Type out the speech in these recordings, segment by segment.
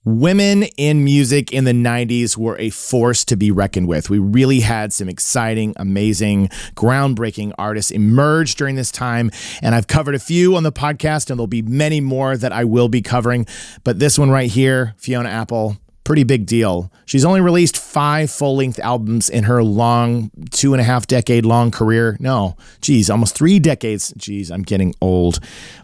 Women in music in the 90s were a force to be reckoned with. We really had some exciting, amazing, groundbreaking artists emerge during this time, and I've covered a few on the podcast, and there'll be many more that I will be covering. But this one right here, Fiona Apple, pretty big deal. She's only released 5 full-length albums in her long 2.5 decade long career. No, geez, almost 3 decades. Geez, I'm getting old.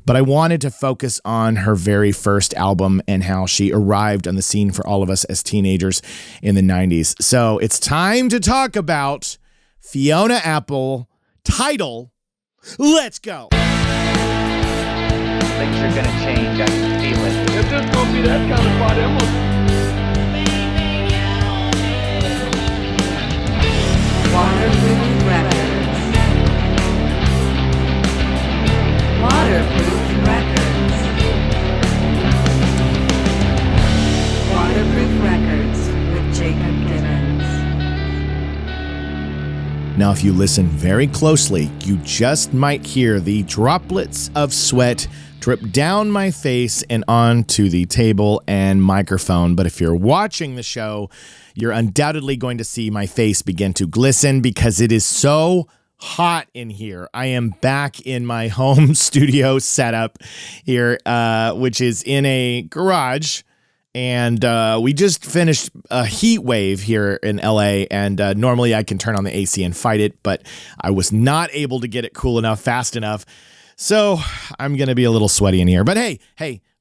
But I wanted to focus on her very first album and how she arrived on the scene for all of us as teenagers in the 90s. So it's time to talk about Fiona Apple, Tidal. Let's go. Things are gonna change, I can feel it. If this gonna be that kind of party, I'm gonna... Waterproof Records. Waterproof Records. Waterproof Records with Jacob Gibbons. Now, if you listen very closely, you just might hear the droplets of sweat drip down my face and onto the table and microphone. But if you're watching the show, you're undoubtedly going to see my face begin to glisten because it is so hot in here. I am back in my home studio setup here, which is in a garage. And we just finished a heat wave here in LA, and normally I can turn on the AC and fight it, but I was not able to get it cool enough, fast enough. So I'm going to be a little sweaty in here. But hey,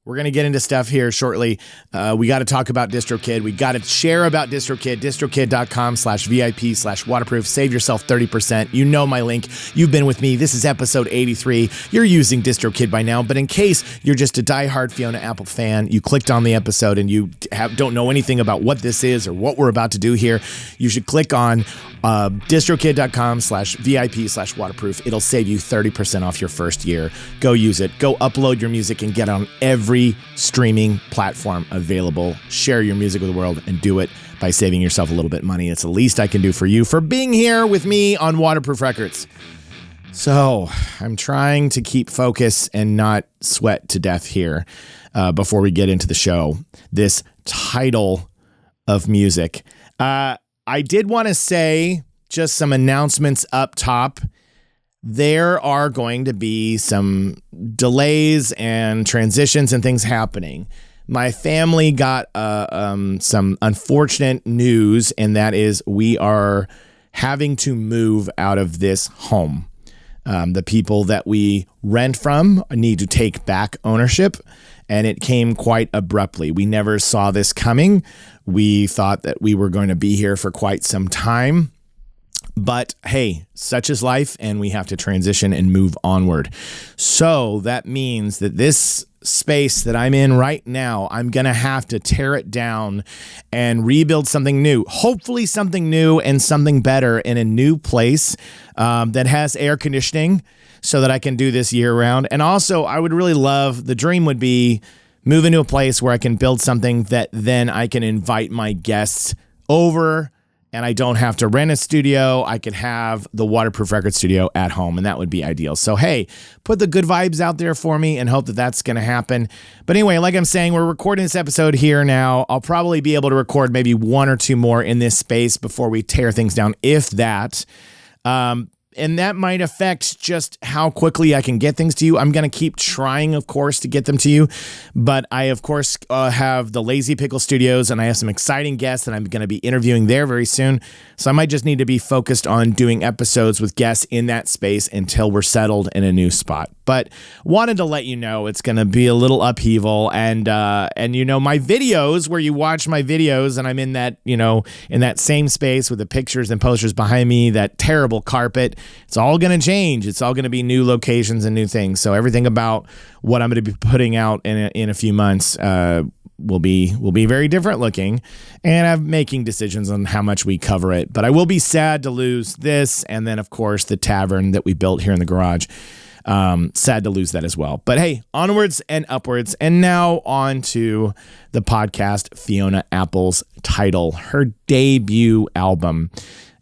we're going to get into stuff here shortly. We got to talk about DistroKid. We got to share about DistroKid, distrokid.com/VIP/waterproof. Save yourself 30%. You know my link. You've been with me. This is episode 83. You're using DistroKid by now, but in case you're just a diehard Fiona Apple fan, you clicked on the episode and you don't know anything about what this is or what we're about to do here, you should click on distrokid.com/VIP/waterproof. It'll save you 30% off your first year. Go use it. Go upload your music and get on every streaming platform available. Share your music with the world and do it by saving yourself a little bit of money. It's the least I can do for you for being here with me on Waterproof Records. So I'm trying to keep focus and not sweat to death here before we get into the show. This title of music. I did want to say just some announcements up top. There are going to be some delays and transitions and things happening. My family got some unfortunate news, and that is we are having to move out of this home. The people that we rent from need to take back ownership, and it came quite abruptly. We never saw this coming. We thought that we were going to be here for quite some time. But hey, such is life, and we have to transition and move onward. So that means that this space that I'm in right now, I'm going to have to tear it down and rebuild something new. Hopefully something new and something better in a new place that has air conditioning so that I can do this year round. And also, I would really love, the dream would be move into a place where I can build something that then I can invite my guests over, and I don't have to rent a studio. I could have the Waterproof Record studio at home, and that would be ideal. So, hey, put the good vibes out there for me and hope that that's going to happen. But anyway, like I'm saying, we're recording this episode here now. I'll probably be able to record maybe 1 or 2 more in this space before we tear things down, if that. And that might affect just how quickly I can get things to you. I'm going to keep trying, of course, to get them to you. But I, of course, have the Lazy Pickle Studios, and I have some exciting guests that I'm going to be interviewing there very soon. So I might just need to be focused on doing episodes with guests in that space until we're settled in a new spot. But wanted to let you know it's going to be a little upheaval, and you know, my videos where you watch my videos, and I'm in that, you know, in that same space with the pictures and posters behind me, that terrible carpet. It's all going to change. It's all going to be new locations and new things. So everything about what I'm going to be putting out in a few months will be very different looking, and I'm making decisions on how much we cover it. But I will be sad to lose this, and then of course the tavern that we built here in the garage. Sad to lose that as well. But hey, onwards and upwards. And now on to the podcast, Fiona Apple's Tidal, her debut album.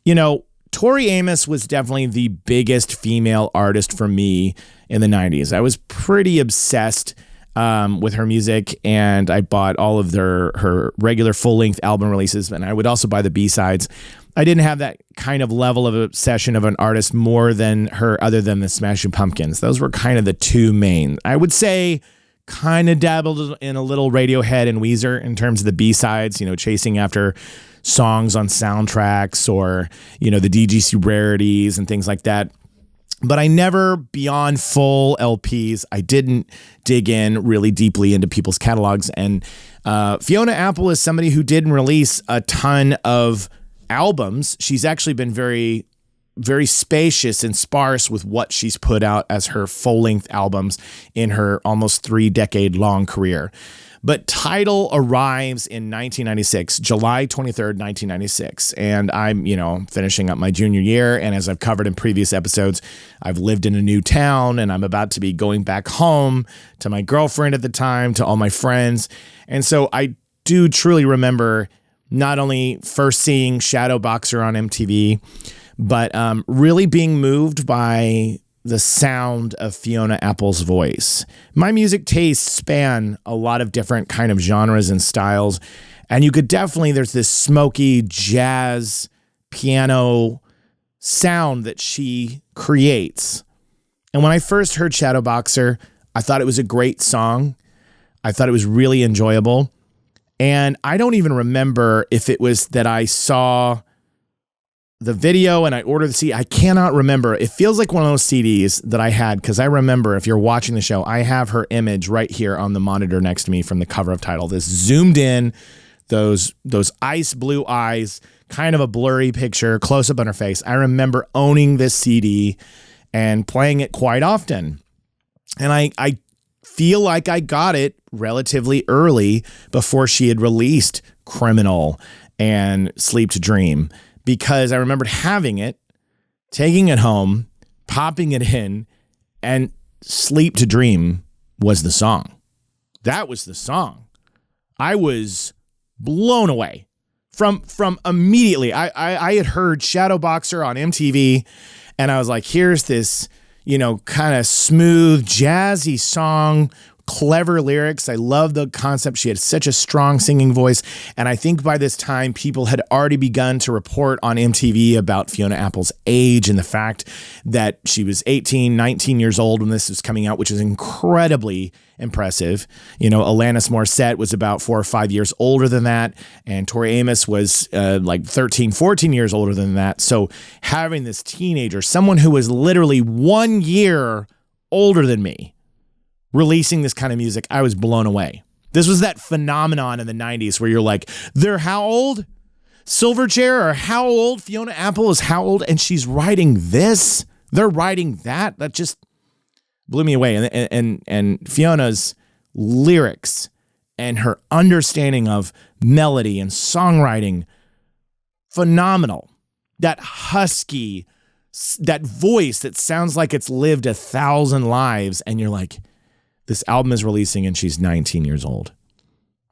You know, Tori Amos was definitely the biggest female artist for me in the 90s. I was pretty obsessed with her music, and I bought all of her regular full-length album releases, and I would also buy the B-sides. I didn't have that kind of level of obsession of an artist more than her, other than the Smashing Pumpkins. Those were kind of the two main. I would say kind of dabbled in a little Radiohead and Weezer in terms of the B-sides, chasing after songs on soundtracks or, the DGC rarities and things like that. But I never, beyond full LPs, I didn't dig in really deeply into people's catalogs. And Fiona Apple is somebody who didn't release a ton of albums. She's actually been very, very spacious and sparse with what she's put out as her full-length albums in her almost 3-decade-long career. But Tidal arrives in 1996, July 23rd, 1996. And I'm, finishing up my junior year. And as I've covered in previous episodes, I've lived in a new town and I'm about to be going back home to my girlfriend at the time, to all my friends. And so I do truly remember not only first seeing Shadow Boxer on MTV, but really being moved by the sound of Fiona Apple's voice. My music tastes span a lot of different kind of genres and styles, and you could definitely, there's this smoky jazz piano sound that she creates. And when I first heard Shadow Boxer, I thought it was a great song. I thought it was really enjoyable. And I don't even remember if it was that I saw the video and I ordered the CD. I cannot remember. It feels like one of those CDs that I had, because I remember, if you're watching the show, I have her image right here on the monitor next to me from the cover of Tidal. This zoomed in, those ice blue eyes, kind of a blurry picture, close up on her face. I remember owning this CD and playing it quite often. And I feel like I got it relatively early, before she had released Criminal and Sleep to Dream, because I remembered having it, taking it home, popping it in, and Sleep to Dream was the song. That was the song. I was blown away from immediately. I had heard Shadow Boxer on MTV, and I was like, here's this, kind of smooth, jazzy song, clever lyrics. I love the concept. She had such a strong singing voice. And I think by this time, people had already begun to report on MTV about Fiona Apple's age and the fact that she was 18, 19 years old when this was coming out, which is incredibly impressive. Alanis Morissette was about 4 or 5 years older than that. And Tori Amos was like 13, 14 years older than that. So having this teenager, someone who was literally 1 year older than me, releasing this kind of music, I was blown away. This was that phenomenon in the 90s where you're like, they're how old? Silverchair, or how old? Fiona Apple is how old? And she's writing this? They're writing that? That just blew me away. And Fiona's lyrics and her understanding of melody and songwriting, phenomenal. That husky, that voice that sounds like it's lived 1,000 lives, and you're like, this album is releasing and she's 19 years old.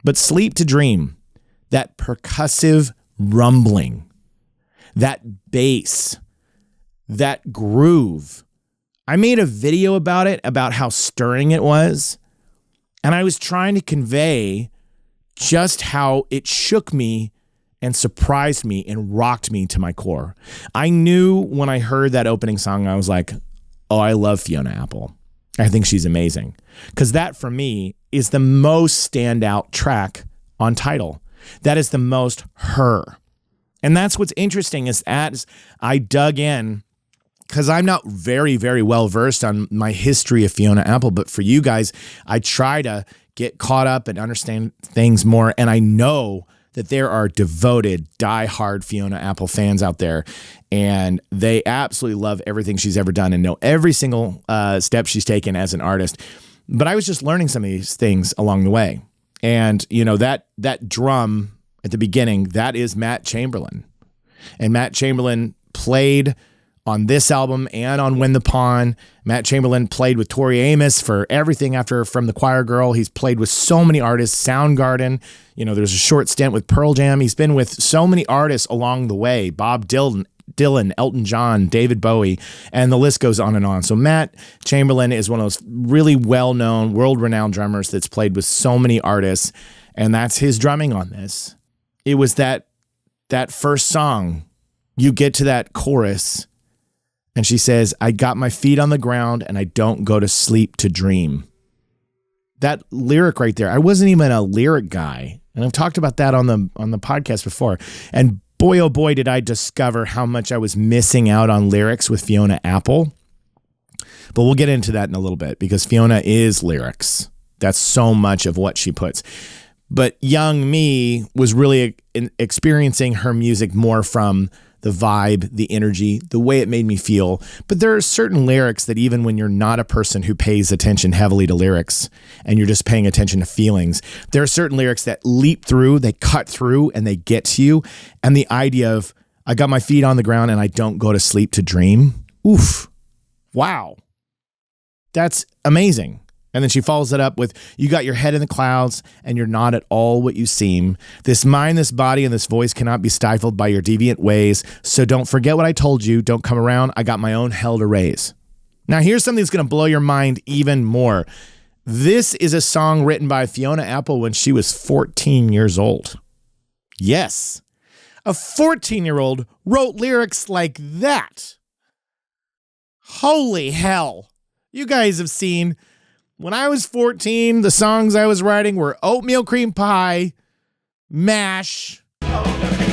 But Sleep to Dream, that percussive rumbling, that bass, that groove. I made a video about it, about how stirring it was. And I was trying to convey just how it shook me and surprised me and rocked me to my core. I knew when I heard that opening song, I was like, oh, I love Fiona Apple. I think she's amazing. Because that, for me, is the most standout track on Tidal. That is the most her. And that's what's interesting, is as I dug in, because I'm not very, very well versed on my history of Fiona Apple, but for you guys, I try to get caught up and understand things more. And I know that there are devoted, diehard Fiona Apple fans out there, and they absolutely love everything she's ever done and know every single step she's taken as an artist. But I was just learning some of these things along the way. And, that drum at the beginning, that is Matt Chamberlain. And Matt Chamberlain played on this album and on Win the Pawn. Matt Chamberlain played with Tori Amos for everything after From the Choir Girl. He's played with so many artists, Soundgarden. There's a short stint with Pearl Jam. He's been with so many artists along the way. Bob Dylan, Dylan, Elton John, David Bowie, and the list goes on and on. So Matt Chamberlain is one of those really well-known, world-renowned drummers that's played with so many artists, and that's his drumming on this. It was that first song. You get to that chorus, and she says, I got my feet on the ground, and I don't go to sleep to dream. That lyric right there, I wasn't even a lyric guy, and I've talked about that on the podcast before, and boy, oh boy, did I discover how much I was missing out on lyrics with Fiona Apple. But we'll get into that in a little bit because Fiona is lyrics. That's so much of what she puts. But young me was really experiencing her music more from the vibe, the energy, the way it made me feel. But there are certain lyrics that even when you're not a person who pays attention heavily to lyrics and you're just paying attention to feelings, there are certain lyrics that leap through, they cut through, and they get to you. And the idea of, I got my feet on the ground and I don't go to sleep to dream. Oof. Wow. That's amazing. And then she follows it up with, you got your head in the clouds and you're not at all what you seem. This mind, this body, and this voice cannot be stifled by your deviant ways. So don't forget what I told you. Don't come around. I got my own hell to raise. Now here's something that's going to blow your mind even more. This is a song written by Fiona Apple when she was 14 years old. Yes, a 14-year-old wrote lyrics like that. Holy hell. You guys have seen... When I was 14, the songs I was writing were oatmeal cream pie, MASH. I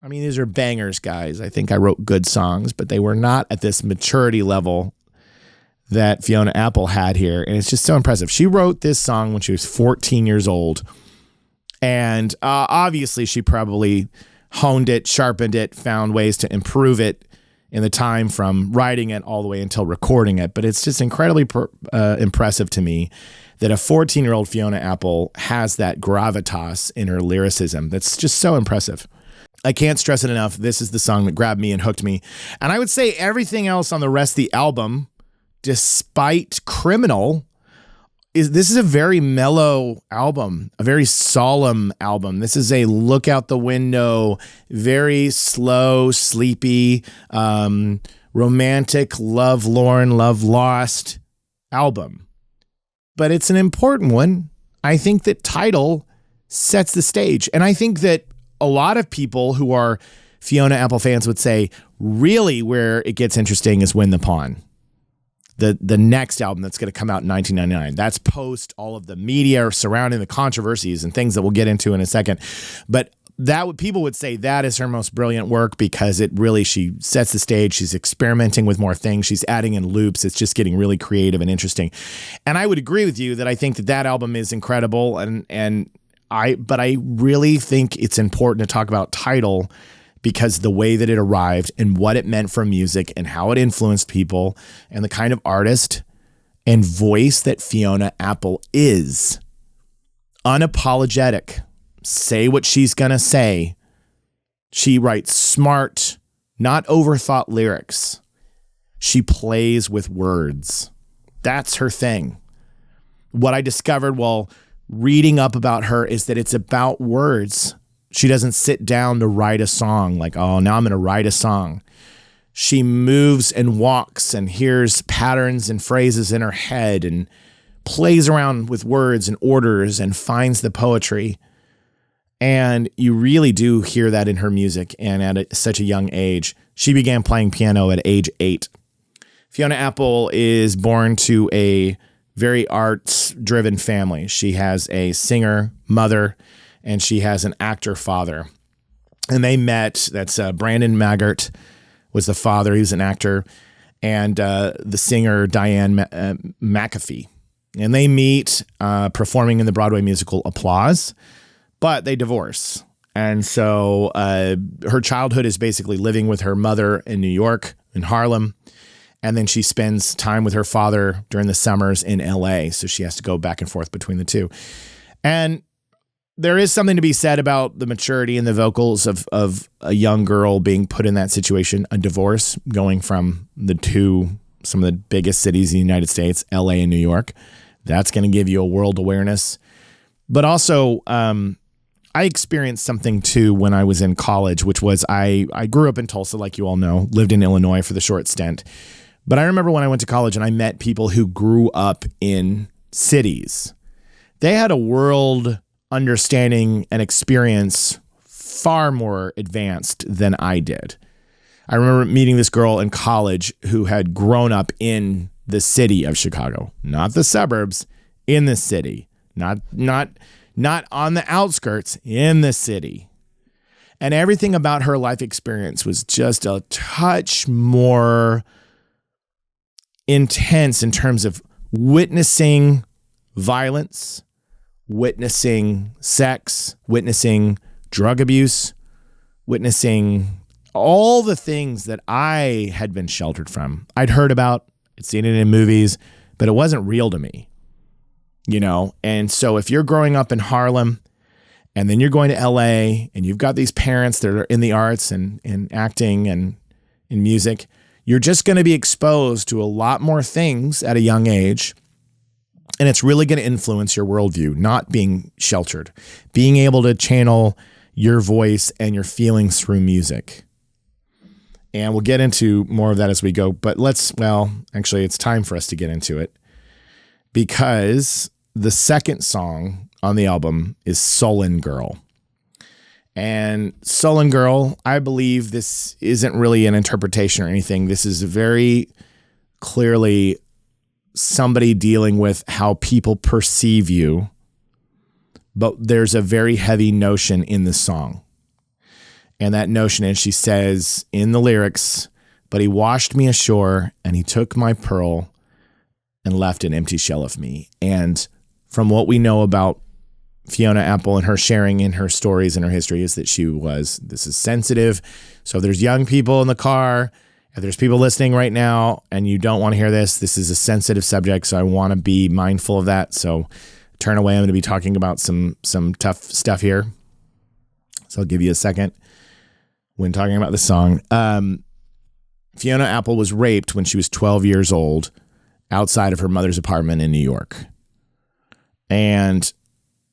mean, these are bangers, guys. I think I wrote good songs, but they were not at this maturity level that Fiona Apple had here. And it's just so impressive. She wrote this song when she was 14 years old. And obviously, she probably honed it, sharpened it, found ways to improve it in the time from writing it all the way until recording it. But it's just incredibly impressive to me that a 14-year-old Fiona Apple has that gravitas in her lyricism. That's just so impressive. I can't stress it enough. This is the song that grabbed me and hooked me. And I would say everything else on the rest of the album, despite Criminal, this is a very mellow album, a very solemn album. This is a look out the window, very slow, sleepy, romantic, lovelorn, love lost album. But it's an important one. I think that Tidal sets the stage. And I think that a lot of people who are Fiona Apple fans would say, really where it gets interesting is Win the Pawn. The next album that's going to come out in 1999. That's post all of the media surrounding the controversies and things that we'll get into in a second. But people would say that is her most brilliant work because she sets the stage. She's experimenting with more things. She's adding in loops. It's just getting really creative and interesting. And I would agree with you that I think that album is incredible. But I really think it's important to talk about Tidal because the way that it arrived and what it meant for music and how it influenced people and the kind of artist and voice that Fiona Apple is. Unapologetic. Say what she's going to say. She writes smart, not overthought lyrics. She plays with words. That's her thing. What I discovered while reading up about her is that it's about words. She doesn't sit down to write a song like, oh, now I'm going to write a song. She moves and walks and hears patterns and phrases in her head and plays around with words and orders and finds the poetry. And you really do hear that in her music. And at such a young age, she began playing piano at age 8. Fiona Apple is born to a very arts-driven family. She has a singer mother and she has an actor father. And they met, that's Brandon Maggart was the father, he was an actor, and the singer Diane McAfee. And they meet performing in the Broadway musical Applause, but they divorce. And so her childhood is basically living with her mother in New York, in Harlem, and then she spends time with her father during the summers in LA, so she has to go back and forth between the two. And there is something to be said about the maturity and the vocals of a young girl being put in that situation, a divorce, going from some of the biggest cities in the United States, LA and New York. That's going to give you a world awareness. But also, I experienced something too when I was in college, which was I grew up in Tulsa, like you all know, lived in Illinois for the short stint. But I remember when I went to college and I met people who grew up in cities. They had a world understanding and experience far more advanced than I did. I remember meeting this girl in college who had grown up in the city of Chicago, not the suburbs, in the city, not on the outskirts, in the city. And everything about her life experience was just a touch more intense in terms of witnessing violence, witnessing sex, witnessing drug abuse, witnessing all the things that I had been sheltered from. I'd heard about, I'd seen it in movies, but it wasn't real to me, you know? And so if you're growing up in Harlem and then you're going to LA and you've got these parents that are in the arts and acting and in music, you're just going to be exposed to a lot more things at a young age. And it's really going to influence your worldview, not being sheltered, being able to channel your voice and your feelings through music. And we'll get into more of that as we go. But actually, it's time for us to get into it because the second song on the album is Sullen Girl. And Sullen Girl, I believe this isn't really an interpretation or anything. This is very clearly somebody dealing with how people perceive you. But there's a very heavy notion in the song. And that notion is, she says in the lyrics, but he washed me ashore and he took my pearl and left an empty shell of me. And from what we know about Fiona Apple and her sharing in her stories and her history is that this is sensitive. So if there's young people in the car, if there's people listening right now and you don't want to hear this is a sensitive subject. So I want to be mindful of that. So turn away. I'm going to be talking about some tough stuff here. So I'll give you a second. When talking about the song, Fiona Apple was raped when she was 12 years old outside of her mother's apartment in New York. And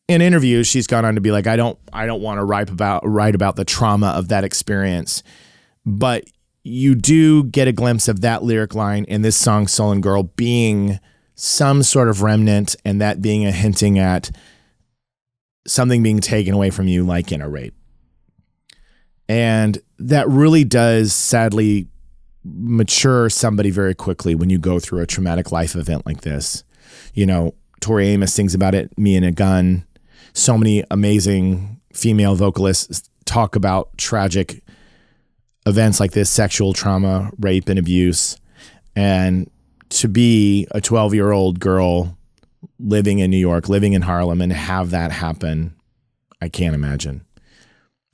in interviews, she's gone on to be like, I don't want to write about the trauma of that experience. But you do get a glimpse of that lyric line in this song, Sullen Girl, being some sort of remnant, and that being a hinting at something being taken away from you, like in a rape. And that really does sadly mature somebody very quickly when you go through a traumatic life event like this. You know, Tori Amos sings about it, Me and a Gun. So many amazing female vocalists talk about tragic events like this, sexual trauma, rape, and abuse. And to be a 12-year-old girl living in New York, living in Harlem, and have that happen, I can't imagine.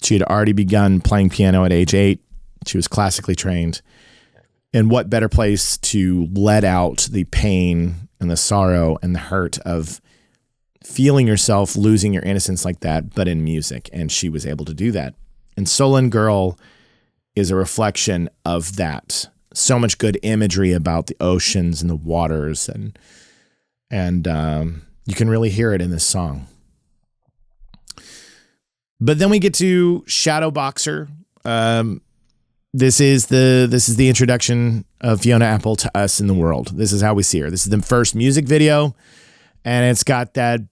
She had already begun playing piano at age 8. She was classically trained. And what better place to let out the pain and the sorrow and the hurt of feeling yourself losing your innocence like that, but in music. And she was able to do that. And Sullen Girl is a reflection of that. So much good imagery about the oceans and the waters. And you can really hear it in this song. But then we get to Shadow Boxer. This is the introduction of Fiona Apple to us in the world. This is how we see her. This is the first music video, and it's got that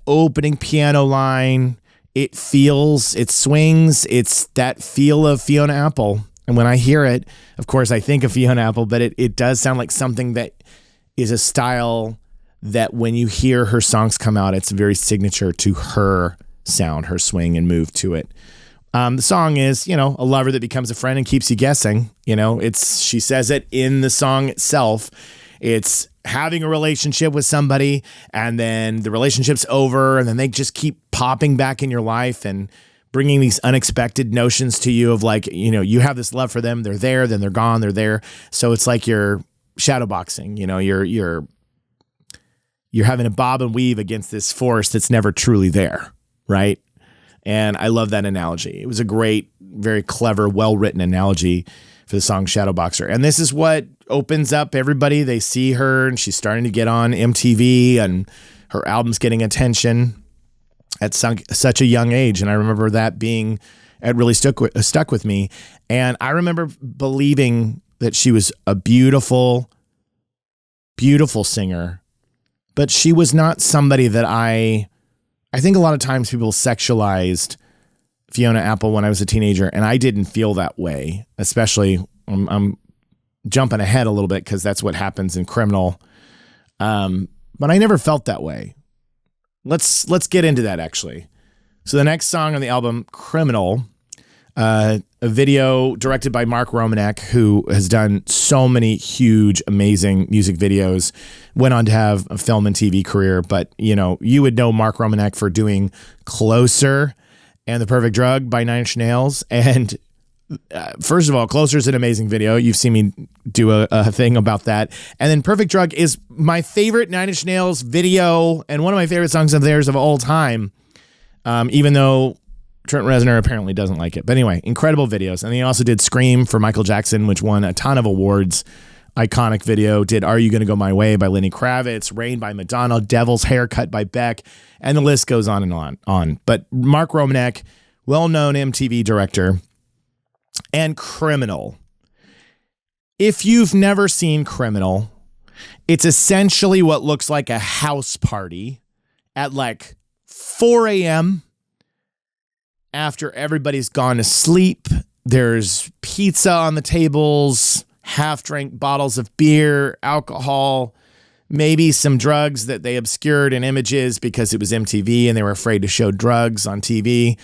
opening piano line. It swings. It's that feel of Fiona Apple. And when I hear it, of course, I think of Fiona Apple, but it does sound like something that is a style that when you hear her songs come out, it's very signature to her sound, her swing and move to it. The song is, a lover that becomes a friend and keeps you guessing. She says it in the song itself. It's having a relationship with somebody and then the relationship's over and then they just keep popping back in your life and bringing these unexpected notions to you of like, you have this love for them. They're there, then they're gone. They're there. So it's like you're shadow boxing, you're having a bob and weave against this force that's never truly there. Right. And I love that analogy. It was a great, very clever, well-written analogy for the song Shadow Boxer. And this is what opens up everybody. They see her and she's starting to get on MTV and her album's getting attention. at such a young age. And I remember that being, it really stuck with me. And I remember believing that she was a beautiful, beautiful singer, but she was not somebody that I think a lot of times people sexualized Fiona Apple when I was a teenager, and I didn't feel that way, especially I'm jumping ahead a little bit because that's what happens in Criminal. But I never felt that way. Let's get into that, actually. So the next song on the album, Criminal, a video directed by Mark Romanek, who has done so many huge, amazing music videos, went on to have a film and TV career. But, you would know Mark Romanek for doing Closer and The Perfect Drug by Nine Inch Nails. And first of all, Closer is an amazing video. You've seen me do a thing about that. And then Perfect Drug is my favorite Nine Inch Nails video and one of my favorite songs of theirs of all time, even though Trent Reznor apparently doesn't like it. But anyway, incredible videos. And he also did Scream for Michael Jackson, which won a ton of awards. Iconic video. Did Are You Gonna Go My Way by Lenny Kravitz, Rain by Madonna, Devil's Haircut by Beck, and the list goes on and on. But Mark Romanek, well-known MTV director, and Criminal. If you've never seen Criminal, it's essentially what looks like a house party at like 4 a.m. after everybody's gone to sleep. There's pizza on the tables, half-drink bottles of beer, alcohol, maybe some drugs that they obscured in images because it was MTV and they were afraid to show drugs on TV.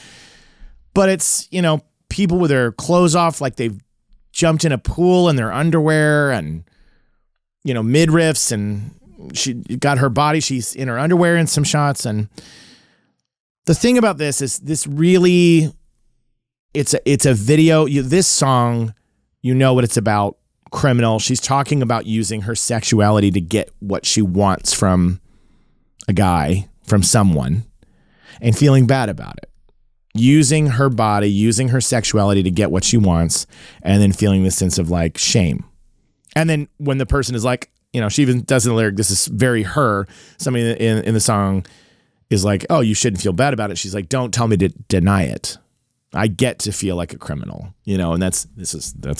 But it's, people with their clothes off like they've jumped in a pool in their underwear and, midriffs, and she got her body, she's in her underwear in some shots. And the thing about this is this really, it's a video. This song, what it's about. Criminal. She's talking about using her sexuality to get what she wants from a guy, from someone, and feeling bad about it. Using her body, using her sexuality to get what she wants, and then feeling this sense of like shame. And then when the person is like, she even does in the lyric, this is very her. Somebody in the song is like, oh, you shouldn't feel bad about it. She's like, don't tell me to deny it. I get to feel like a criminal, and that's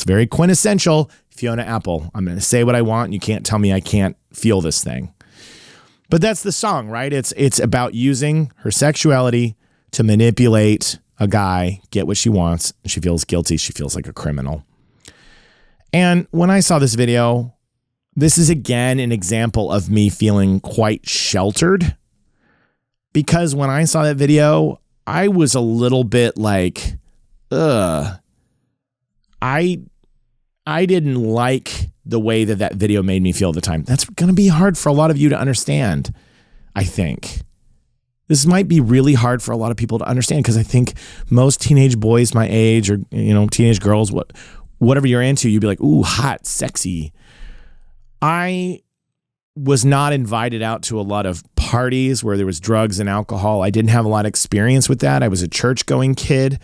very quintessential Fiona Apple. I'm going to say what I want. And you can't tell me I can't feel this thing. But that's the song, right? It's about using her sexuality to manipulate a guy, get what she wants. She feels guilty. She feels like a criminal. And when I saw this video, this is again an example of me feeling quite sheltered, because when I saw that video, I was a little bit like, I didn't like the way that video made me feel at the time. That's going to be hard for a lot of you to understand, I think. This might be really hard for a lot of people to understand, because I think most teenage boys my age, or, teenage girls, whatever you're into, you'd be like, ooh, hot, sexy. I was not invited out to a lot of parties where there was drugs and alcohol. I didn't have a lot of experience with that. I was a church-going kid.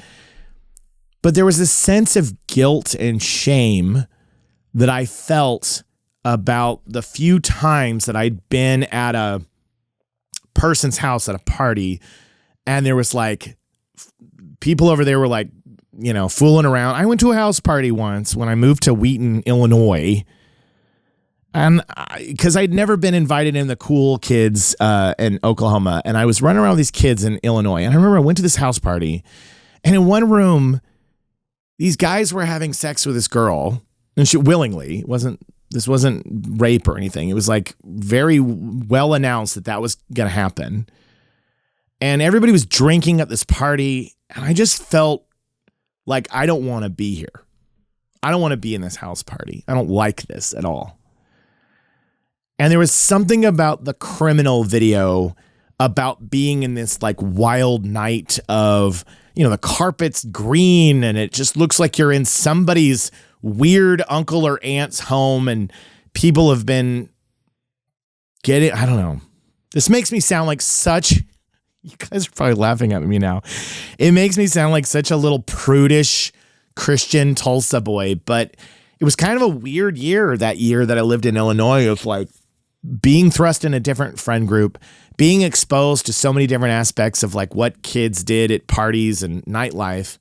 But there was this sense of guilt and shame that I felt about the few times that I'd been at a person's house at a party, and there was like people over there were like, fooling around. I went to a house party once when I moved to Wheaton, Illinois, and because I'd never been invited in the cool kids in Oklahoma, and I was running around with these kids in Illinois. And I remember I went to this house party, and in one room, these guys were having sex with this girl, and she willingly. This wasn't rape or anything. It was like very well announced that was going to happen. And everybody was drinking at this party, and I just felt like I don't want to be here. I don't want to be in this house party. I don't like this at all. And there was something about the Criminal video about being in this like wild night of, the carpet's green and it just looks like you're in somebody's weird uncle or aunt's home, and people have been getting, I don't know. This makes me sound like such, you guys are probably laughing at me now. It makes me sound like such a little prudish Christian Tulsa boy, but it was kind of a weird year, that year that I lived in Illinois, of like, being thrust in a different friend group, being exposed to so many different aspects of like what kids did at parties and nightlife.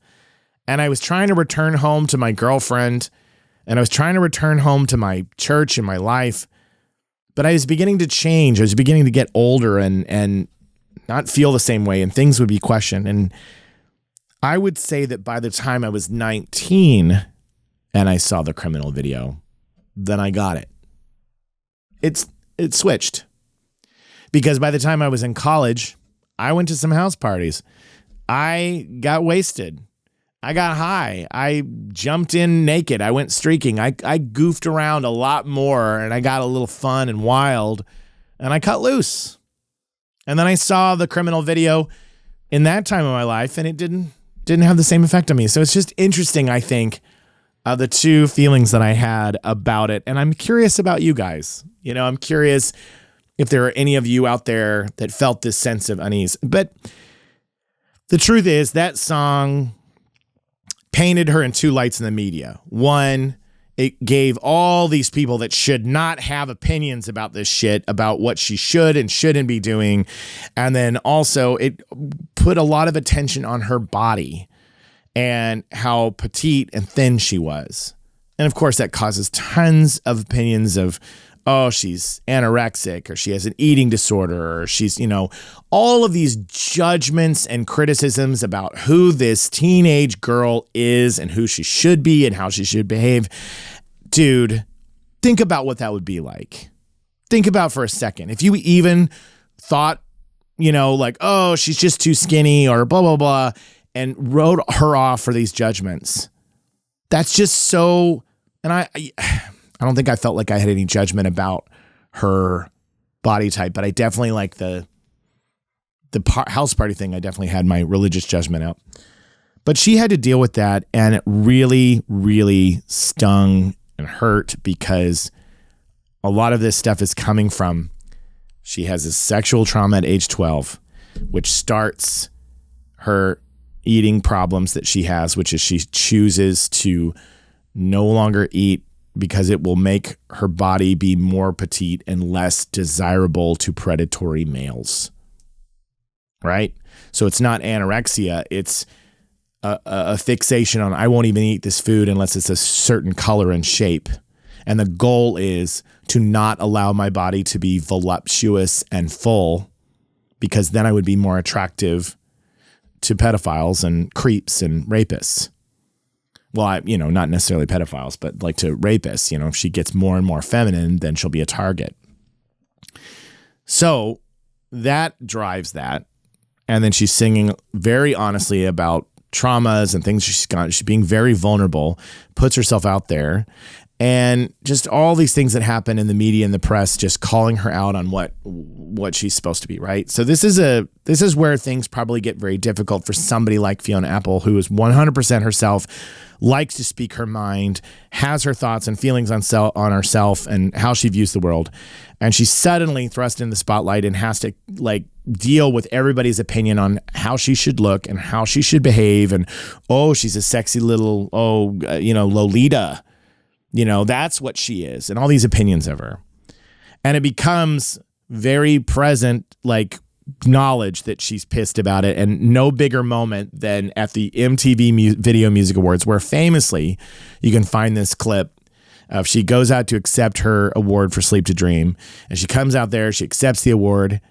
And I was trying to return home to my girlfriend, and I was trying to return home to my church and my life. But I was beginning to change. I was beginning to get older and not feel the same way, and things would be questioned. And I would say that by the time I was 19 and I saw the criminal video, then I got it. It switched. Because by the time I was in college, I went to some house parties. I got wasted. I got high. I jumped in naked. I went streaking. I goofed around a lot more, and I got a little fun and wild, and I cut loose. And then I saw the criminal video in that time of my life, and it didn't have the same effect on me. So it's just interesting, I think, the two feelings that I had about it. And I'm curious about you guys. You know, I'm curious if there are any of you out there that felt this sense of unease. But the truth is that song painted her in two lights in the media. One, it gave all these people that should not have opinions about this shit, about what she should and shouldn't be doing. And then also it put a lot of attention on her body and how petite and thin she was. And of course that causes tons of opinions of, oh, she's anorexic, or she has an eating disorder, or she's, you know, all of these judgments and criticisms about who this teenage girl is and who she should be and how she should behave. Dude, think about what that would be like. Think about for a second. If you even thought, you know, like, oh, she's just too skinny or blah, blah, blah, and wrote her off for these judgments. That's just so, and I don't think I felt like I had any judgment about her body type, but I definitely like the house party thing. I definitely had my religious judgment out, but she had to deal with that. And it really, really stung and hurt because a lot of this stuff is coming from, she has a sexual trauma at age 12, which starts her eating problems that she has, which is she chooses to no longer eat because it will make her body be more petite and less desirable to predatory males. Right? So it's not anorexia. It's a fixation on, I won't even eat this food unless it's a certain color and shape. And the goal is to not allow my body to be voluptuous and full, because then I would be more attractive to pedophiles and creeps and rapists. Well, not necessarily pedophiles, but like to rapists. You know, if she gets more and more feminine, then she'll be a target. So that drives that. And then she's singing very honestly about traumas and things she's got. She's being very vulnerable, puts herself out there, and just all these things that happen in the media and the press, just calling her out on what she's supposed to be, right? So this is where things probably get very difficult for somebody like Fiona Apple, who is 100% herself, likes to speak her mind, has her thoughts and feelings on herself and how she views the world. And she's suddenly thrust in the spotlight and has to like deal with everybody's opinion on how she should look and how she should behave. And, oh, she's a sexy little, Lolita. You know, that's what she is, and all these opinions of her. And it becomes very present, like, knowledge that she's pissed about it. And no bigger moment than at the MTV Video Music Awards, where famously you can find this clip of she goes out to accept her award for Sleep to Dream. And she comes out there, she accepts the award.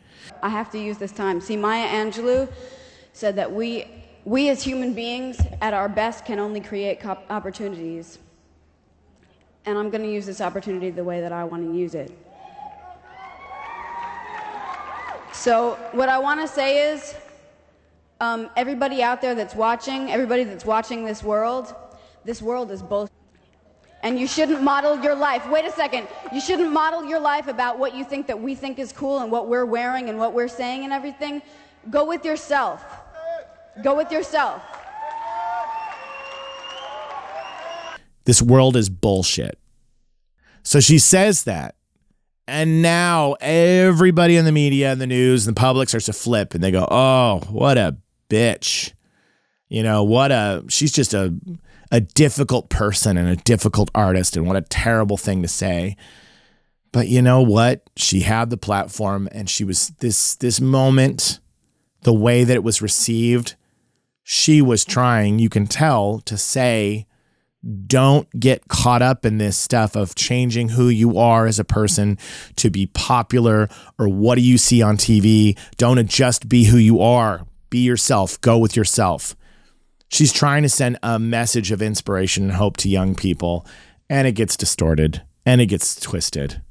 I have to use this time. See, Maya Angelou said that we as human beings at our best can only create opportunities. And I'm going to use this opportunity the way that I want to use it. So what I want to say is, everybody out there that's watching, everybody that's watching this world is both. And you shouldn't model your life. Wait a second. You shouldn't model your life about what you think that we think is cool and what we're wearing and what we're saying and everything. Go with yourself. Go with yourself. This world is bullshit. So she says that. And now everybody in the media and the news and the public starts to flip and they go, oh, what a bitch. You know, she's just a difficult person and a difficult artist, and what a terrible thing to say. But you know what? She had the platform, and she was this moment, the way that it was received, she was trying, you can tell, to say, don't get caught up in this stuff of changing who you are as a person to be popular, or what do you see on TV? Don't just be who you are. Be yourself. Go with yourself. She's trying to send a message of inspiration and hope to young people, and it gets distorted and it gets twisted.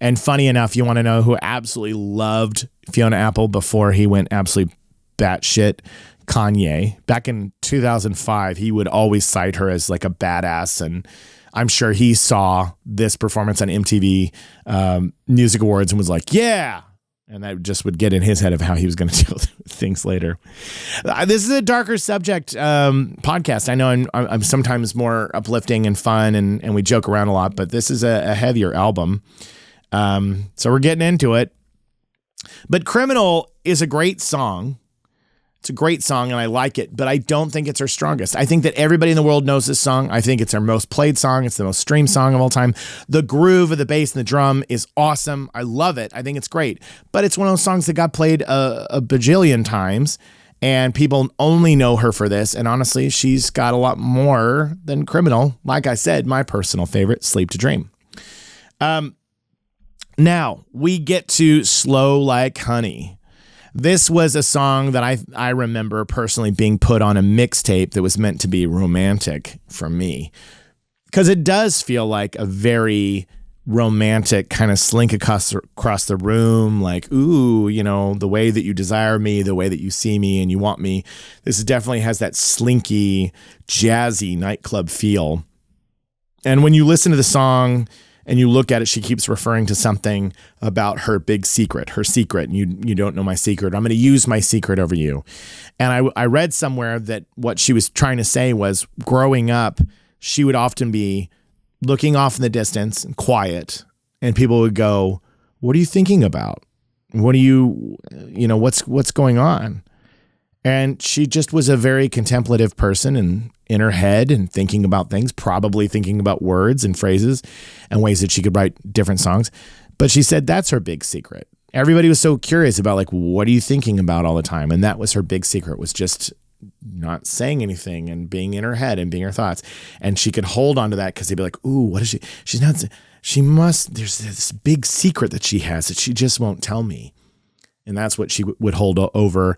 And funny enough, you want to know who absolutely loved Fiona Apple before he went absolutely batshit? Kanye. Back in 2005, he would always cite her as like a badass, and I'm sure he saw this performance on MTV Music Awards and was like, yeah. And that just would get in his head of how he was going to deal with things later. This is a darker subject podcast. I know I'm sometimes more uplifting and fun, and we joke around a lot, but this is a heavier album. So we're getting into it. But Criminal is a great song. It's a great song, and I like it, but I don't think it's her strongest. I think that everybody in the world knows this song. I think it's her most played song. It's the most streamed song of all time. The groove of the bass and the drum is awesome. I love it. I think it's great. But it's one of those songs that got played a bajillion times, and people only know her for this. And honestly, she's got a lot more than Criminal. Like I said, my personal favorite, Sleep to Dream. Now, we get to Slow Like Honey. This was a song that I remember personally being put on a mixtape that was meant to be romantic for me, because it does feel like a very romantic kind of slink across the room, like, ooh, you know, the way that you desire me, the way that you see me and you want me. This definitely has that slinky, jazzy nightclub feel. And when you listen to the song and you look at it, she keeps referring to something about her big secret, her secret. And you don't know my secret. I'm going to use my secret over you. And I read somewhere that what she was trying to say was, growing up, she would often be looking off in the distance and quiet. And people would go, what are you thinking about? What do you know, what's going on? And she just was a very contemplative person, and in her head and thinking about things, probably thinking about words and phrases and ways that she could write different songs. But she said that's her big secret. Everybody was so curious about, like, what are you thinking about all the time? And that was her big secret, was just not saying anything and being in her head and being her thoughts. And she could hold on to that because they'd be like, ooh, what is she? There's this big secret that she has that she just won't tell me. And that's what she would hold over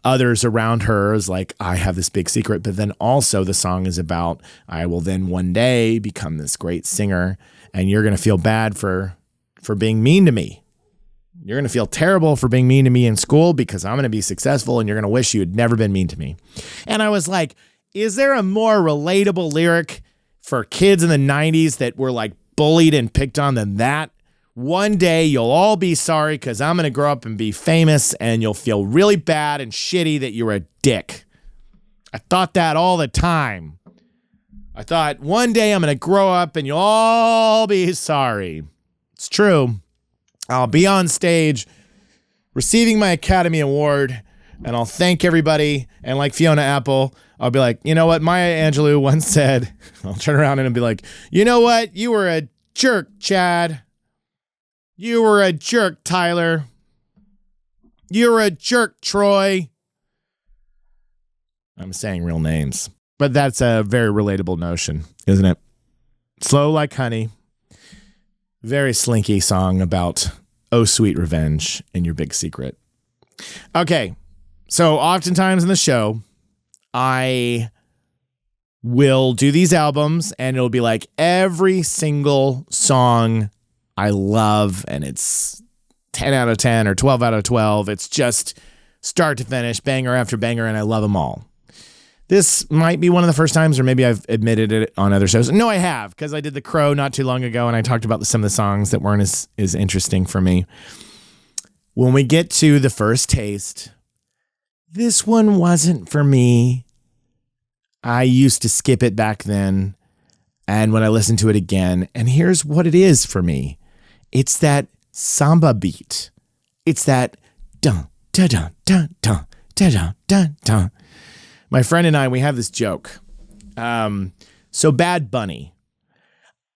others around her, is like, I have this big secret. But then also the song is about, I will then one day become this great singer, and you're going to feel bad for being mean to me. You're going to feel terrible for being mean to me in school because I'm going to be successful, and you're going to wish you had never been mean to me. And I was like, is there a more relatable lyric for kids in the 90s that were like bullied and picked on than that? One day you'll all be sorry because I'm going to grow up and be famous, and you'll feel really bad and shitty that you were a dick. I thought that all the time. I thought one day I'm going to grow up and you'll all be sorry. It's true. I'll be on stage receiving my Academy Award, and I'll thank everybody. And like Fiona Apple, I'll be like, you know what Maya Angelou once said? I'll turn around and I'll be like, you know what? You were a jerk, Chad. You were a jerk, Tyler. You were a jerk, Troy. I'm saying real names, but that's a very relatable notion, isn't it? Slow Like Honey. Very slinky song about, oh, sweet revenge and your big secret. Okay, so oftentimes in the show, I will do these albums, and it'll be like every single song I love, and it's 10 out of 10 or 12 out of 12. It's just start to finish, banger after banger, and I love them all. This might be one of the first times, or maybe I've admitted it on other shows. No, I have, because I did The Crow not too long ago, and I talked about some of the songs that weren't as interesting for me. When we get to The First Taste, this one wasn't for me. I used to skip it back then, and when I listened to it again, and here's what it is for me. It's that samba beat. It's that dun, dun, dun, dun, dun, dun, dun, dun. My friend and I, we have this joke. So Bad Bunny,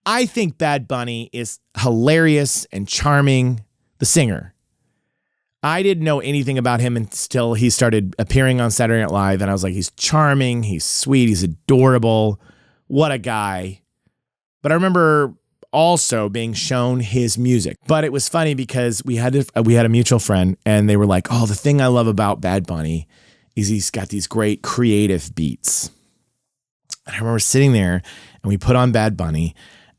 I think Bad Bunny is hilarious and charming, the singer. I didn't know anything about him until he started appearing on Saturday Night Live, and I was like, he's charming, he's sweet, he's adorable. What a guy. But I remember also being shown his music. But it was funny because we had a mutual friend, and they were like, oh, the thing I love about Bad Bunny is he's got these great creative beats. And I remember sitting there, and we put on Bad Bunny,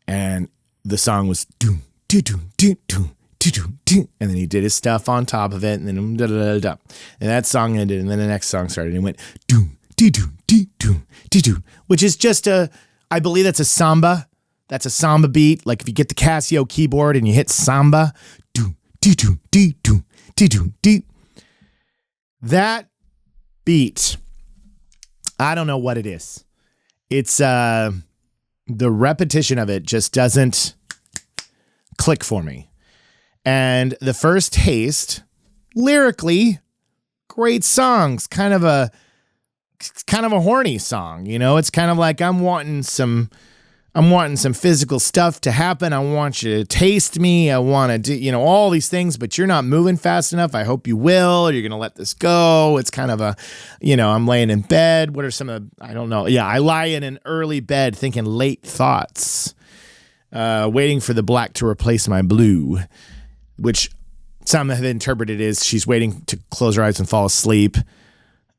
and the song was doom, doo, doom, doo, doom, doo, doom, doo. And then he did his stuff on top of it, and then da, da, da, da. And that song ended, and then the next song started, and it went doom, doo, doom, doo, doom, doo, doom, which is just I believe that's a samba. That's a samba beat. Like if you get the Casio keyboard and you hit samba, doom, doo, doom, doo, doom, doo, doom, doo. That beat, I don't know what it is. It's the repetition of it just doesn't click for me. And The First Taste, lyrically, great songs. Kind of a horny song, you know? It's kind of like I'm wanting some physical stuff to happen. I want you to taste me. I want to do, all these things, but you're not moving fast enough. I hope you will, or you're going to let this go. It's kind of I'm laying in bed. What are some of I don't know. Yeah, I lie in an early bed thinking late thoughts, waiting for the black to replace my blue, which some have interpreted as she's waiting to close her eyes and fall asleep.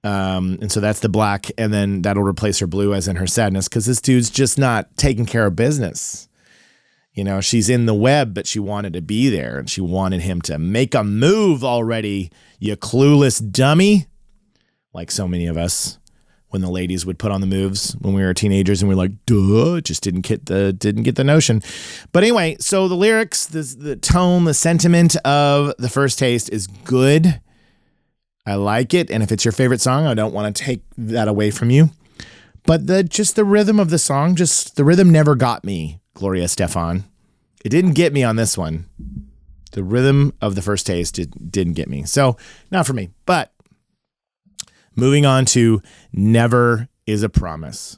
And so that's the black, and then that'll replace her blue as in her sadness, because this dude's just not taking care of business. She's in the web, but she wanted to be there, and she wanted him to make a move already, you clueless dummy. Like so many of us, when the ladies would put on the moves when we were teenagers, and we were like, duh, just didn't get the notion. But anyway, so the lyrics, the tone, the sentiment of The First Taste is good. I like it, and if it's your favorite song, I don't want to take that away from you. But the rhythm of the song, the rhythm never got me, Gloria Estefan. It didn't get me on this one. The rhythm of The First Taste didn't get me. So, not for me. But moving on to Never Is a Promise.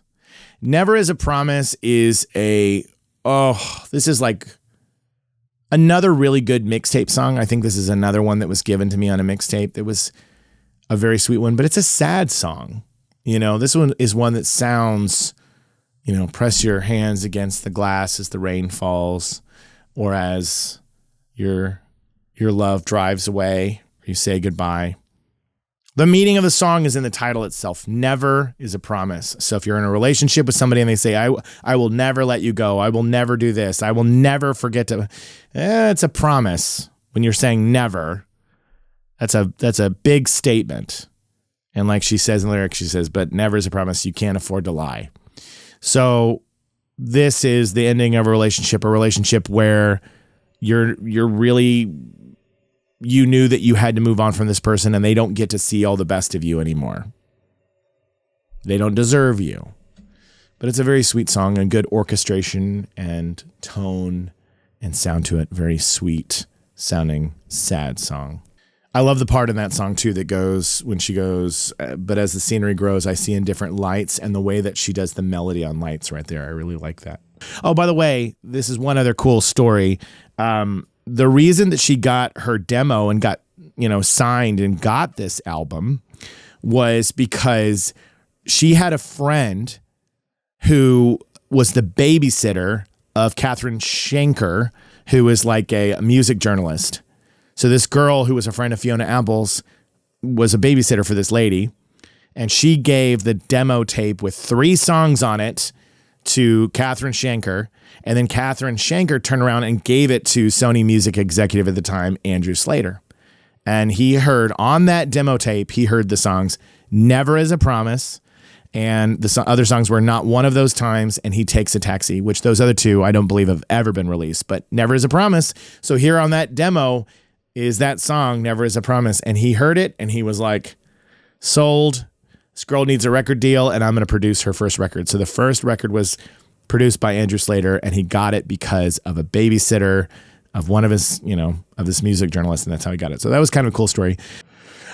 Never Is a Promise is this is like another really good mixtape song. I think this is another one that was given to me on a mixtape. It was a very sweet one, but it's a sad song. This one is one that sounds, press your hands against the glass as the rain falls, or as your love drives away, or you say goodbye. The meaning of the song is in the title itself. Never is a promise. So if you're in a relationship with somebody and they say, I will never let you go, I will never do this, I will never forget to, it's a promise. When you're saying never, that's a big statement. And like she says in the lyrics, she says, but never is a promise. You can't afford to lie. So this is the ending of a relationship where you're really, you knew that you had to move on from this person, and they don't get to see all the best of you anymore. They don't deserve you. But it's a very sweet song, and good orchestration and tone and sound to it. Very sweet sounding, sad song. I love the part in that song, too, that goes, when she goes, but as the scenery grows, I see in different lights, and the way that she does the melody on lights right there. I really like that. Oh, by the way, this is one other cool story. The reason that she got her demo and got, signed and got this album was because she had a friend who was the babysitter of Catherine Schenker, who is like a music journalist. So this girl who was a friend of Fiona Apple's was a babysitter for this lady, and she gave the demo tape with 3 songs on it to Catherine Schenker, and then Catherine Schenker turned around and gave it to Sony music executive at the time, Andrew Slater. And he heard on that demo tape, he heard the songs Never Is a Promise, and the other songs were Not One of Those Times and He Takes a Taxi, which those other 2 I don't believe have ever been released, but Never Is a Promise. So here on that demo is that song, Never Is a Promise. And he heard it and he was like, sold. This girl needs a record deal and I'm going to produce her first record. So the first record was produced by Andrew Slater, and he got it because of a babysitter of one of his, of this music journalist. And that's how he got it. So that was kind of a cool story.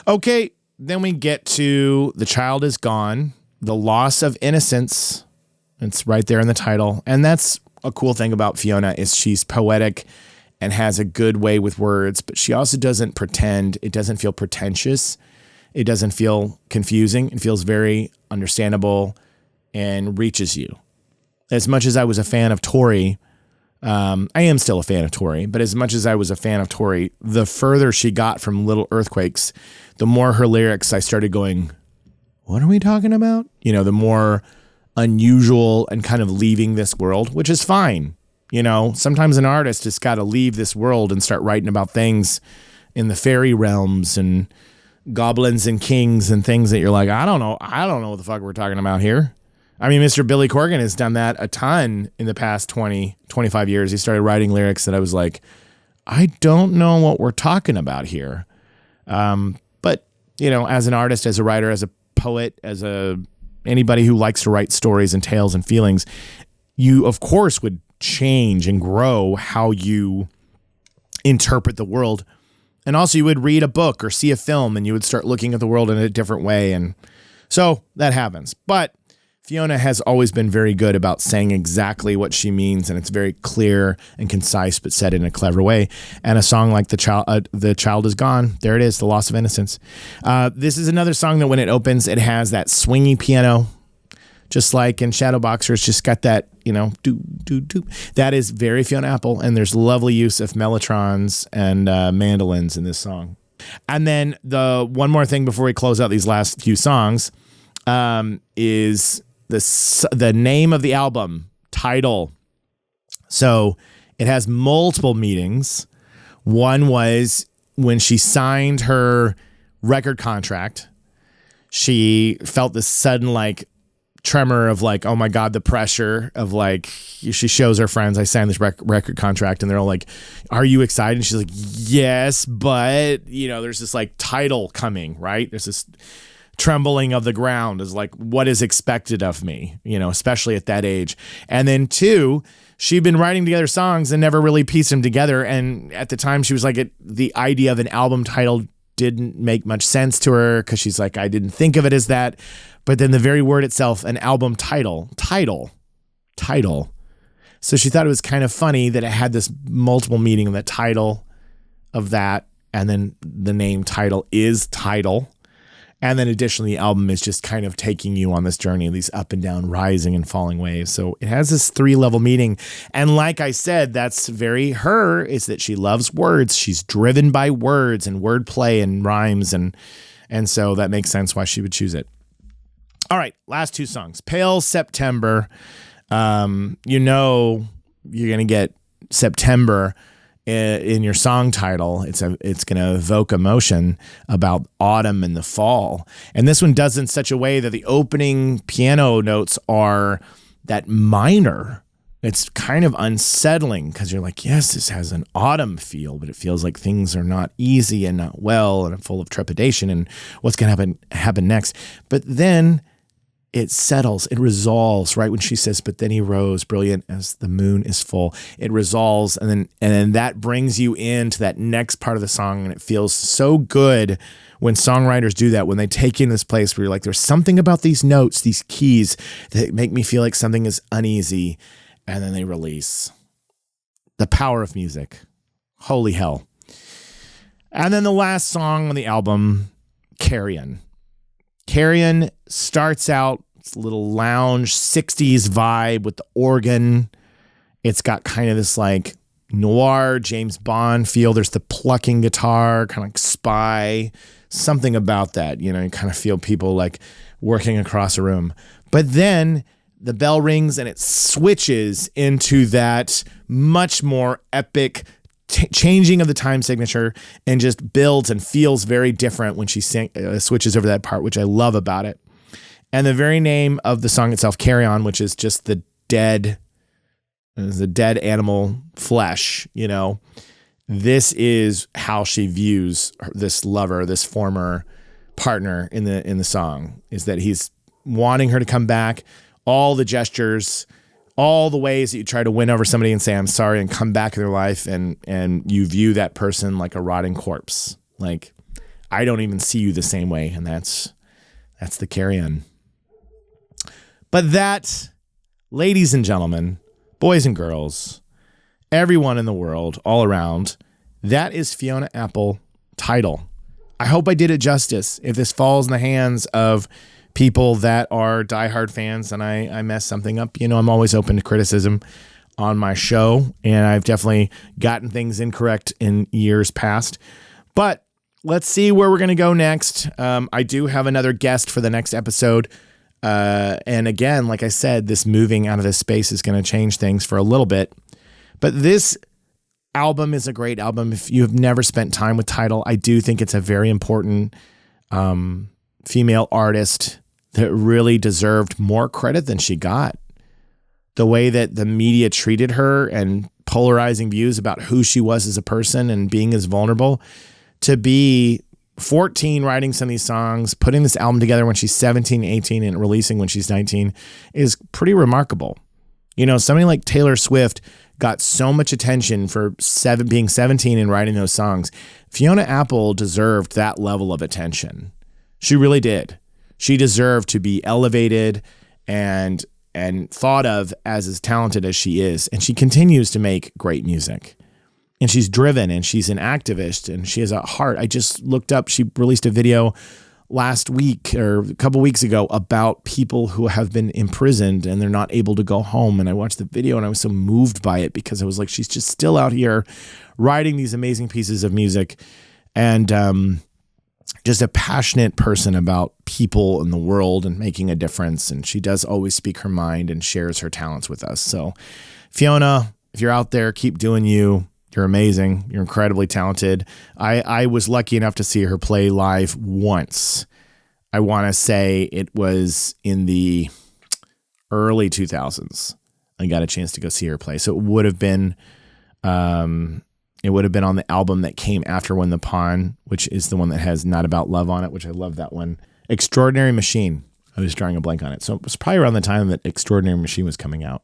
Okay. Then we get to The Child Is Gone, The Loss of Innocence. It's right there in the title. And that's a cool thing about Fiona is she's poetic and has a good way with words, but she also doesn't pretend. It doesn't feel pretentious. It doesn't feel confusing. It feels very understandable and reaches you. As much as I was a fan of Tori, I am still a fan of Tori, but as much as I was a fan of Tori, the further she got from Little Earthquakes, the more her lyrics I started going, what are we talking about? You know, the more unusual and kind of leaving this world, which is fine. You know, sometimes an artist has got to leave this world and start writing about things in the fairy realms and goblins and kings and things that you're like, I don't know what the fuck we're talking about here. I mean, Mr. Billy Corgan has done that a ton in the past 20, 25 years. He started writing lyrics that I was like, I don't know what we're talking about here. But, you know, as an artist, as a writer, as a poet, anybody who likes to write stories and tales and feelings, you, of course, would change and grow how you interpret the world. And also you would read a book or see a film and you would start looking at the world in a different way. And so that happens. But Fiona has always been very good about saying exactly what she means, and it's very clear and concise, but said in a clever way. And a song like The Child Is Gone, there it is, The Loss of Innocence. This is another song that when it opens, it has that swingy piano, just like in Shadowboxers, just got that, you know, do. That is very Fiona Apple, and there's lovely use of mellotrons and mandolins in this song. And then the one more thing before we close out these last few songs is the name of the album, Tidal. So it has multiple meanings. One was when she signed her record contract, she felt this sudden like tremor of like, oh my God, the pressure of like, she shows her friends, I signed this record contract, and they're all like, are you excited? And she's like, yes, but you know, there's this like title coming, right? There's this trembling of the ground is like what is expected of me, you know, especially at that age. And then two, she'd been writing together songs and never really pieced them together. And at the time she was like, the idea of an album title didn't make much sense to her because she's like, I didn't think of it as that. But then the very word itself, an album title. So she thought it was kind of funny that it had this multiple meaning of the title of that. And then the name Tidal is Tidal. And then additionally, the album is just kind of taking you on this journey, these up and down, rising and falling waves. So it has this 3-level meaning. And like I said, that's very her, is that she loves words. She's driven by words and wordplay and rhymes. And so that makes sense why she would choose it. All right, last two songs. Pale September. You know you're going to get September in your song title. It's going to evoke emotion about autumn and the fall. And this one does in such a way that the opening piano notes are that minor. It's kind of unsettling because you're like, yes, this has an autumn feel, but it feels like things are not easy and not well and full of trepidation and what's going to happen next. But then it settles, it resolves, right? When she says, but then he rose, brilliant as the moon is full. It resolves, and then that brings you into that next part of the song, and it feels so good when songwriters do that, when they take you in this place where you're like, there's something about these notes, these keys, that make me feel like something is uneasy, and then they release. The power of music. Holy hell. And then the last song on the album, Carrion. Carrion starts out, it's a little lounge 60s vibe with the organ. It's got kind of this like noir James Bond feel. There's the plucking guitar, kind of like Spy, something about that. You know, you kind of feel people like working across a room. But then the bell rings and it switches into that much more epic changing of the time signature, and just builds and feels very different when she switches over that part, which I love about it. And the very name of the song itself, Carry On, which is just the dead animal flesh, you know. This is how she views this lover, this former partner in the song, is that he's wanting her to come back. All the gestures, all the ways that you try to win over somebody and say, I'm sorry, and come back in their life, and you view that person like a rotting corpse. Like, I don't even see you the same way. And that's the Carrion. But that, ladies and gentlemen, boys and girls, everyone in the world, all around, that is Fiona Apple, Tidal. I hope I did it justice. If this falls in the hands of people that are diehard fans and I mess something up, I'm always open to criticism on my show, and I've definitely gotten things incorrect in years past. But let's see where we're going to go next. I do have another guest for the next episode. And again, like I said, this moving out of this space is going to change things for a little bit. But this album is a great album. If you have never spent time with Tidal, I do think it's a very important female artist that really deserved more credit than she got. The way that the media treated her and polarizing views about who she was as a person and being as vulnerable, to be 14 writing some of these songs, putting this album together when she's 17, 18 and releasing when she's 19 is pretty remarkable. Somebody like Taylor Swift got so much attention for being 17 and writing those songs. Fiona Apple deserved that level of attention. She really did. She deserved to be elevated and thought of as talented as she is. And she continues to make great music. And she's driven and she's an activist and she has a heart. I just looked up, she released a video last week or a couple weeks ago about people who have been imprisoned and they're not able to go home. And I watched the video and I was so moved by it because I was like, she's just still out here writing these amazing pieces of music and just a passionate person about people in the world and making a difference. And she does always speak her mind and shares her talents with us. So Fiona, if you're out there, keep doing you. You're amazing. You're incredibly talented. I was lucky enough to see her play live once. I want to say it was in the early 2000s. I got a chance to go see her play. So it would have been on the album that came after When the Pawn, which is the one that has Not About Love on it, which I love that one. Extraordinary Machine. I was drawing a blank on it. So it was probably around the time that Extraordinary Machine was coming out.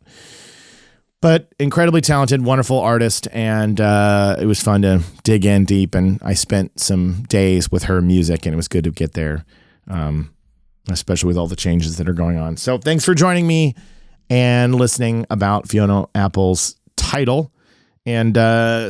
But incredibly talented, wonderful artist, and it was fun to dig in deep, and I spent some days with her music, and it was good to get there, especially with all the changes that are going on. So thanks for joining me and listening about Fiona Apple's Tidal. And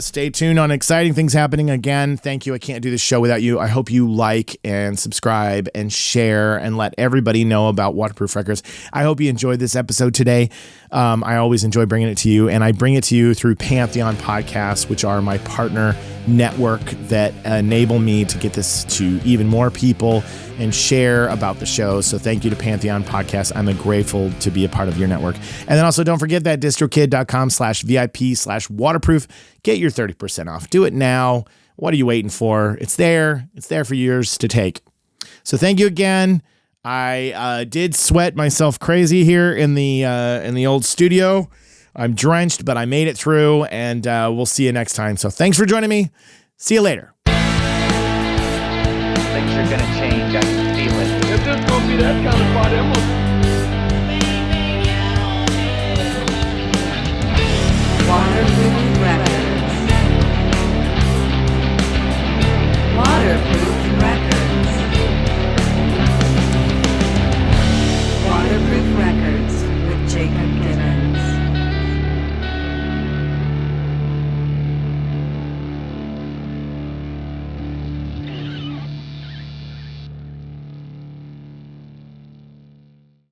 stay tuned on exciting things happening. Again, thank you. I can't do this show without you. I hope you like and subscribe and share and let everybody know about Waterproof Records. I hope you enjoyed this episode today. I always enjoy bringing it to you, and I bring it to you through Pantheon Podcasts, which are my partner network that enable me to get this to even more people and share about the show. So thank you to Pantheon Podcasts. I'm grateful to be a part of your network. And then also don't forget that distrokid.com/VIP/waterproof. Get your 30% off. Do it now. What are you waiting for? It's there. It's there for yours to take. So thank you again. I did sweat myself crazy here in the old studio. I'm drenched, but I made it through, and we'll see you next time. So thanks for joining me. See you later. Things are gonna change. I can feel it. If this gonna be that kind of party, I'm gonna